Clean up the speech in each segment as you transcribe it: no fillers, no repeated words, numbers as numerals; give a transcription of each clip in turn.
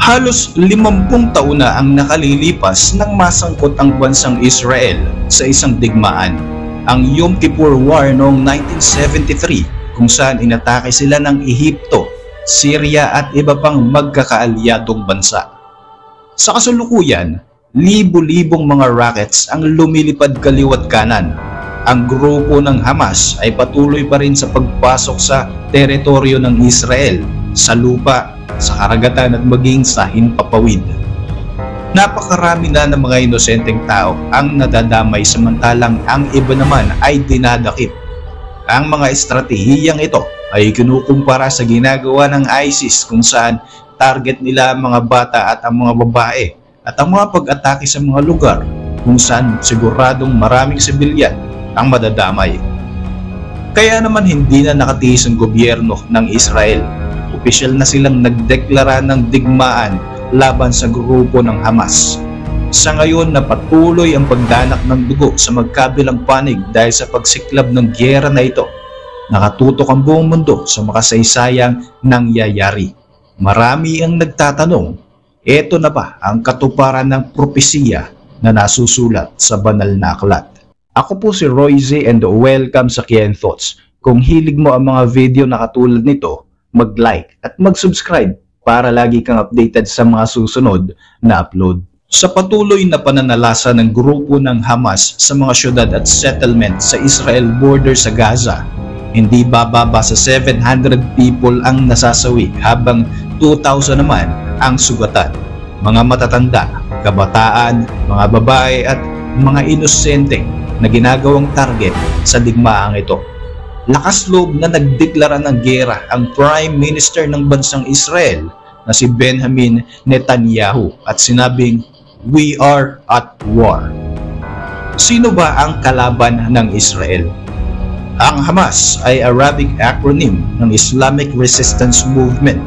Halos 50 taon na ang nakalilipas nang masangkot ang bansang Israel sa isang digmaan, ang Yom Kippur War noong 1973, kung saan inatake sila ng Ehipto, Syria at iba pang magkakaalyadong bansa. Sa kasalukuyan, libo-libong mga rockets ang lumilipad kaliwat kanan. Ang grupo ng Hamas ay patuloy pa rin sa pagpasok sa teritoryo ng Israel, sa lupa, sa karagatan at maging sa himpapawid. Napakarami na ng mga inosenteng tao ang nadadamay samantalang ang iba naman ay dinadakip. Ang mga estratehiyang ito ay kinukumpara sa ginagawa ng ISIS kung saan target nila ang mga bata at ang mga babae at ang mga pag-atake sa mga lugar kung saan siguradong maraming sibilyan ang madadamay. Kaya naman hindi na nakatiis ang gobyerno ng Israel. Opisyal na silang nagdeklara ng digmaan laban sa grupo ng Hamas. Sa ngayon na patuloy ang pagdanak ng dugo sa magkabilang panig dahil sa pagsiklab ng giyera na ito, nakatutok ang buong mundo sa makasaysayang nangyayari. Marami ang nagtatanong, eto na ba ang katuparan ng propesiya na nasusulat sa banal na aklat? Ako po si Roy Z and welcome sa Kian Thoughts. Kung hilig mo ang mga video na katulad nito, mag-like at mag-subscribe para lagi kang updated sa mga susunod na upload. Sa patuloy na pananalasa ng grupo ng Hamas sa mga syudad at settlement sa Israel border sa Gaza, hindi bababa sa 700 people ang nasasawi habang 2,000 naman ang sugatan. Mga matatanda, kabataan, mga babae at mga inosente na ginagawang target sa digmaang ito. Lakas loob na nagdeklara ng giyera ang Prime Minister ng bansang Israel na si Benjamin Netanyahu at sinabing, "We are at war." Sino ba ang kalaban ng Israel? Ang Hamas ay Arabic acronym ng Islamic Resistance Movement.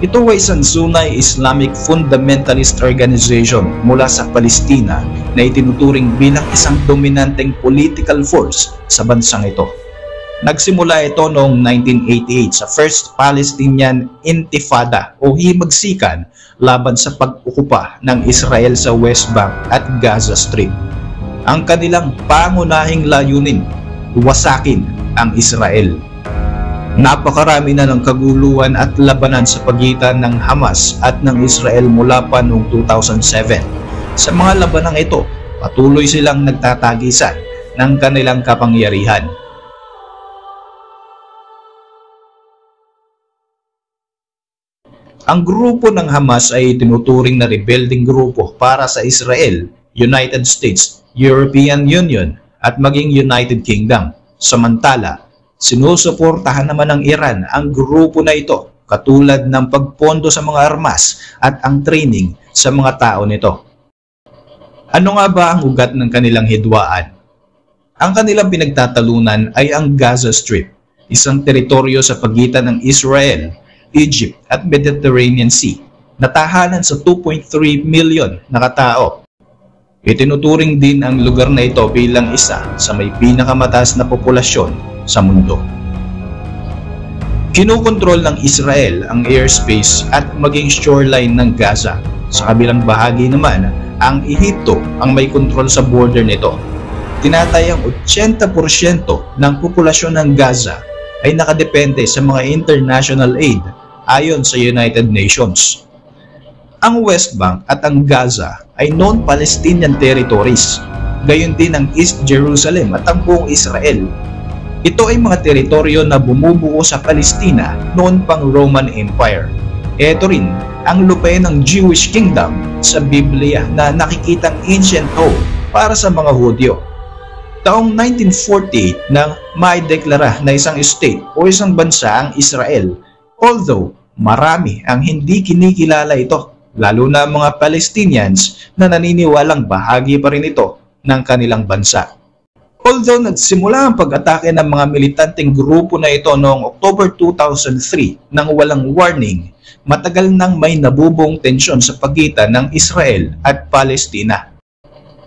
Ito ay isang sunay Islamic fundamentalist organization mula sa Palestina na itinuturing bilang isang dominanteng political force sa bansang ito. Nagsimula ito noong 1988 sa First Palestinian Intifada o himagsikan laban sa pag-ukupa ng Israel sa West Bank at Gaza Strip. Ang kanilang pangunahing layunin, wasakin ang Israel. Napakarami na ng kaguluhan at labanan sa pagitan ng Hamas at ng Israel mula pa noong 2007. Sa mga labanang ito, patuloy silang nagtatagisan ng kanilang kapangyarihan. Ang grupo ng Hamas ay tinuturing na rebelding grupo para sa Israel, United States, European Union at maging United Kingdom. Samantala, sinusuportahan naman ng Iran ang grupo na ito katulad ng pagpondo sa mga armas at ang training sa mga tao nito. Ano nga ba ang ugat ng kanilang hidwaan? Ang kanilang pinagtatalunan ay ang Gaza Strip, isang teritoryo sa pagitan ng Israel, Egypt at Mediterranean Sea na tahanan sa 2.3 million na katao. Itinuturing din ang lugar na ito bilang isa sa may pinakamataas na populasyon sa mundo. Kinukontrol ng Israel ang airspace at maging shoreline ng Gaza. Sa kabilang bahagi naman, ang Ehipto ang may kontrol sa border nito. Tinatayang 80% ng populasyon ng Gaza ay nakadepende sa mga international aid ayon sa United Nations. Ang West Bank at ang Gaza ay non-Palestinian territories, gayon din ang East Jerusalem at ang buong Israel. Ito ay mga teritoryo na bumubuo sa Palestina noon pang Roman Empire. Ito rin ang lupain ng Jewish Kingdom sa Biblia na nakikitang ancient home para sa mga Hudyo. Taong 1948 nang maideklara na isang state o isang bansa ang Israel, although marami ang hindi kinikilala ito, lalo na mga Palestinians na naniniwalang bahagi pa rin ito ng kanilang bansa. Although nagsimula ang pag-atake ng mga militanteng grupo na ito noong October 2003 nang walang warning, matagal nang may nabubong tensyon sa pagitan ng Israel at Palestina.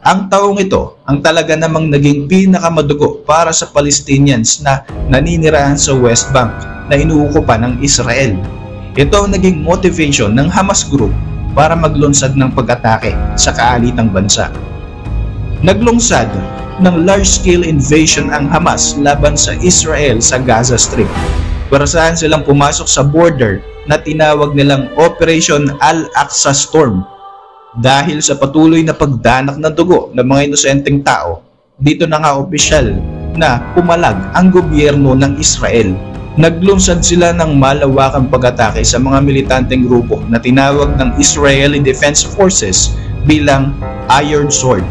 Ang taong ito ang talaga namang naging pinakamadugo para sa Palestinians na naninirahan sa West Bank na inuukupan ng Israel. Ito ang naging motivation ng Hamas Group para maglunsad ng pag-atake sa kaalitang bansa. Naglungsad ng large-scale invasion ang Hamas laban sa Israel sa Gaza Strip. Parasahan silang pumasok sa border na tinawag nilang Operation Al-Aqsa Storm. Dahil sa patuloy na pagdanak ng dugo ng mga inosenteng tao, dito na nga opisyal na pumalag ang gobyerno ng Israel. Naglunsad sila ng malawakang pag-atake sa mga militanteng grupo na tinawag ng Israeli Defense Forces bilang Iron Sword.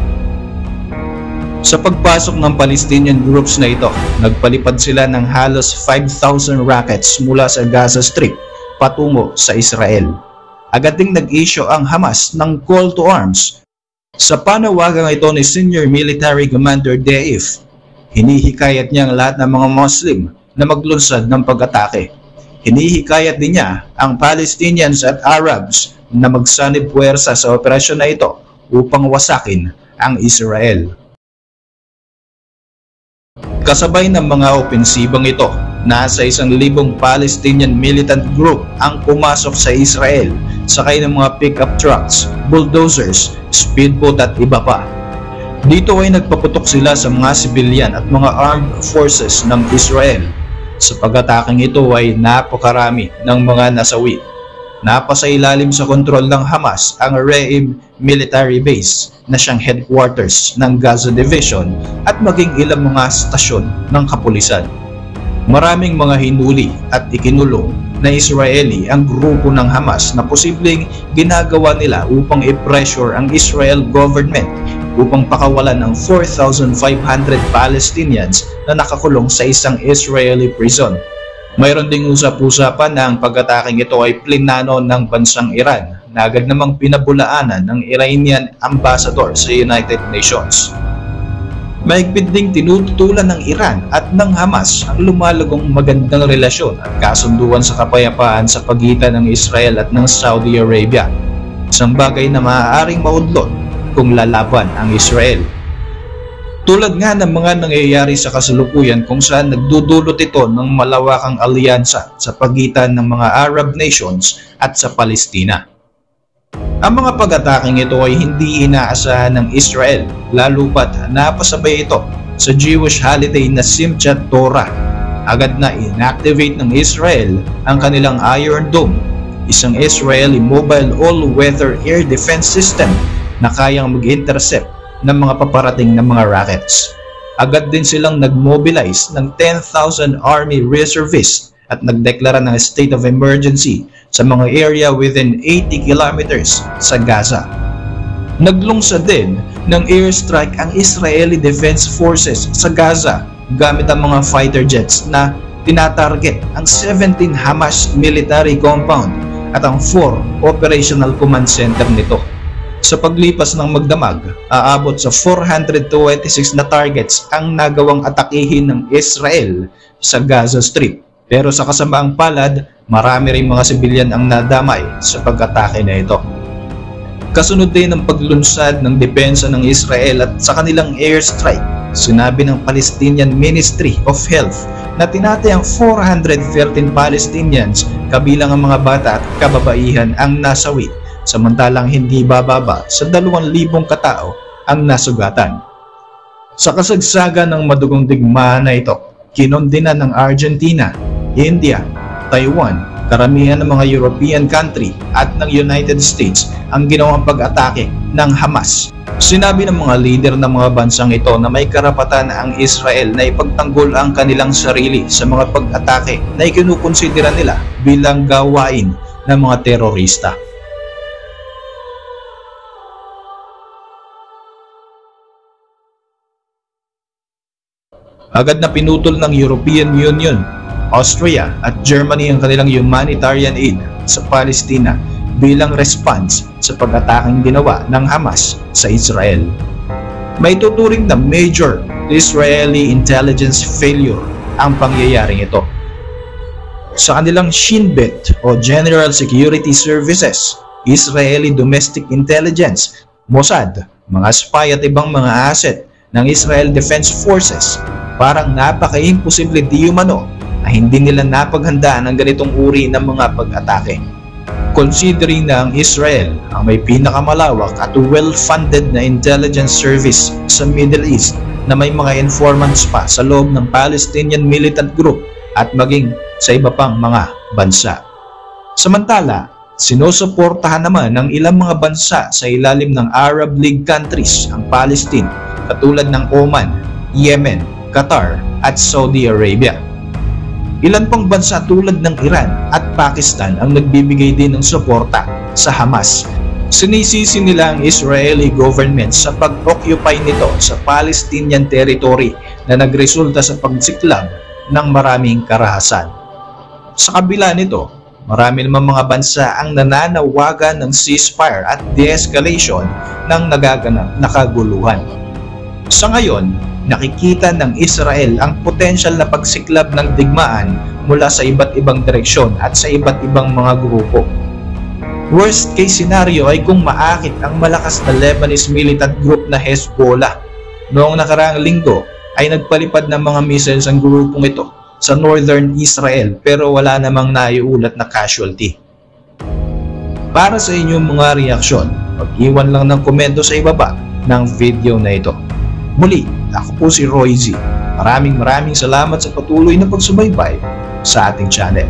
Sa pagpasok ng Palestinian groups na ito, nagpalipad sila ng halos 5,000 rockets mula sa Gaza Strip patungo sa Israel. Agad ding nag-issue ang Hamas ng call to arms. Sa panawagang ito ni Senior Military Commander Deif, hinihikayat niya ang lahat ng mga Muslim na maglunsad ng pag-atake. Hinihikayat din niya ang Palestinians at Arabs na magsanib puwersa sa operasyon na ito upang wasakin ang Israel. Kasabay ng mga opensibang ito, nasa 1,000 Palestinian militant group ang pumasok sa Israel, sakay ng mga pickup trucks, bulldozers, speedboat at iba pa. Dito ay nagpaputok sila sa mga sibilyan at mga armed forces ng Israel. Sa pag-ataking ito ay napakarami ng mga nasawi. Napasailalim sa kontrol ng Hamas ang Re'im military base na siyang headquarters ng Gaza Division at maging ilang mga stasyon ng kapulisan. Maraming mga hinuli at ikinulong na Israeli ang grupo ng Hamas na posibleng ginagawa nila upang i-pressure ang Israel government upang pakawalan ng 4,500 Palestinians na nakakulong sa isang Israeli prison. Mayroon ding usap-usapan na ang pag-ataking ito ay plinano ng bansang Iran na agad namang pinabulaanan ng Iranian ambassador sa United Nations. Mahigpit ding tinututulan ng Iran at ng Hamas ang lumalagong magandang relasyon at kasunduan sa kapayapaan sa pagitan ng Israel at ng Saudi Arabia, isang bagay na maaaring maudlot kung lalaban ang Israel. Tulad nga ng mga nangyayari sa kasalukuyan kung saan nagdudulot ito ng malawakang alyansa sa pagitan ng mga Arab nations at sa Palestina. Ang mga pag-ataking ito ay hindi inaasahan ng Israel, lalo pat napasabay ito sa Jewish holiday na Simchat Torah. Agad na inactivate ng Israel ang kanilang Iron Dome, isang Israeli mobile all-weather air defense system na kayang mag-intercept ng mga paparating ng mga rockets. Agad din silang nag-mobilize ng 10,000 Army reservists at nagdeklara ng state of emergency sa mga area within 80 kilometers sa Gaza. Naglungsad din ng airstrike ang Israeli Defense Forces sa Gaza gamit ang mga fighter jets na tinatarget ang 17 Hamas military compound at ang 4 operational command center nito. Sa paglipas ng magdamag, aabot sa 426 na targets ang nagawang atakihin ng Israel sa Gaza Strip. Pero sa kasamaang palad, marami ring mga sibilyan ang nadamay sa pag-atake na ito. Kasunod din ng paglunsad ng depensa ng Israel at sa kanilang airstrike, sinabi ng Palestinian Ministry of Health na tinatayang 413 Palestinians kabilang ang mga bata at kababaihan ang nasawi, samantalang hindi bababa sa 2,000 katao ang nasugatan. Sa kasagsagan ng madugong digmaan na ito, kinondena ng Argentina, India, Taiwan, karamihan ng mga European country at ng United States ang ginawang pag-atake ng Hamas. Sinabi ng mga leader ng mga bansang ito na may karapatan ang Israel na ipagtanggol ang kanilang sarili sa mga pag-atake na ikinukonsidera nila bilang gawain ng mga terorista. Agad na pinutol ng European Union, Austria at Germany ang kanilang humanitarian aid sa Palestina bilang response sa pag-ataking ginawa ng Hamas sa Israel. May tuturing na major Israeli intelligence failure ang pangyayaring ito. Sa kanilang Shin Bet o General Security Services, Israeli Domestic Intelligence, Mossad, mga spy at ibang mga asset ng Israel Defense Forces, parang napaka-imposible di umano na hindi nila napaghandaan ang ganitong uri ng mga pag-atake. Considering na ang Israel ang may pinakamalawak at well-funded na intelligence service sa Middle East na may mga informants pa sa loob ng Palestinian militant group at maging sa iba pang mga bansa. Samantala, sinusuportahan naman ng ilang mga bansa sa ilalim ng Arab League countries ang Palestine katulad ng Oman, Yemen, Qatar at Saudi Arabia. Ilan pang bansa tulad ng Iran at Pakistan ang nagbibigay din ng suporta sa Hamas. Sinisisi nila ang Israeli government sa pag-occupy nito sa Palestinian territory na nagresulta sa pagsiklab ng maraming karahasan. Sa kabila nito, marami namang mga bansa ang nananawagan ng ceasefire at de-escalation ng nagaganap na kaguluhan. Sa ngayon, nakikita ng Israel ang potensyal na pagsiklab ng digmaan mula sa iba't ibang direksyon at sa iba't ibang mga grupo. Worst case scenario ay kung maakit ang malakas na Lebanese militant group na Hezbollah. Noong nakaraang linggo ay nagpalipad ng mga missiles ang grupong ito sa northern Israel pero wala namang naiulat na casualty. Para sa inyong mga reaksyon, mag-iwan lang ng komento sa ibaba ng video na ito. Muli, ako po si Roy Z. Maraming salamat sa patuloy na pagsubaybay sa ating channel.